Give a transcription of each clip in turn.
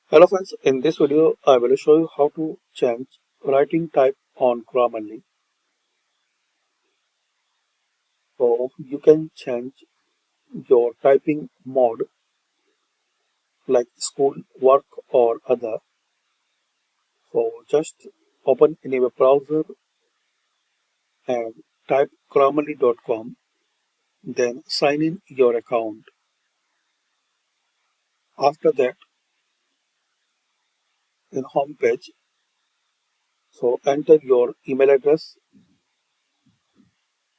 Hello friends, in this video I will show you how to change writing type on Grammarly. So you can change your typing mode like school, work or other. So just open any web browser and type grammarly.com, then sign in your account. After that, in home page, so enter your email address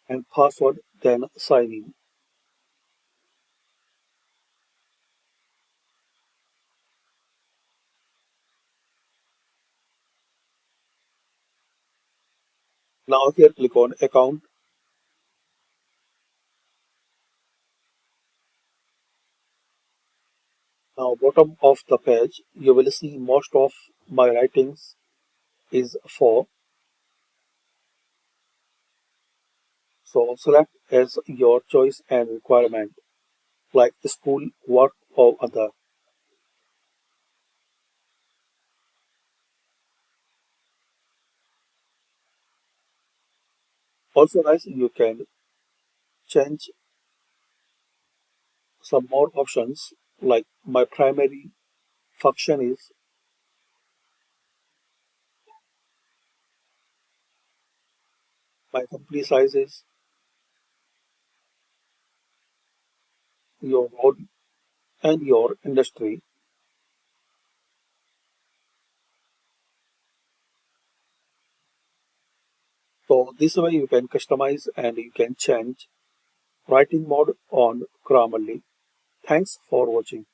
and password, then sign in. Now here click on account. Now bottom of the page, you will see most of my writings is for. So select as your choice and requirement like school, work or other. Also guys, you can change some more options like my primary function is my company size is your role and your industry. So this way you can customize and you can change writing mode on Grammarly. Thanks for watching.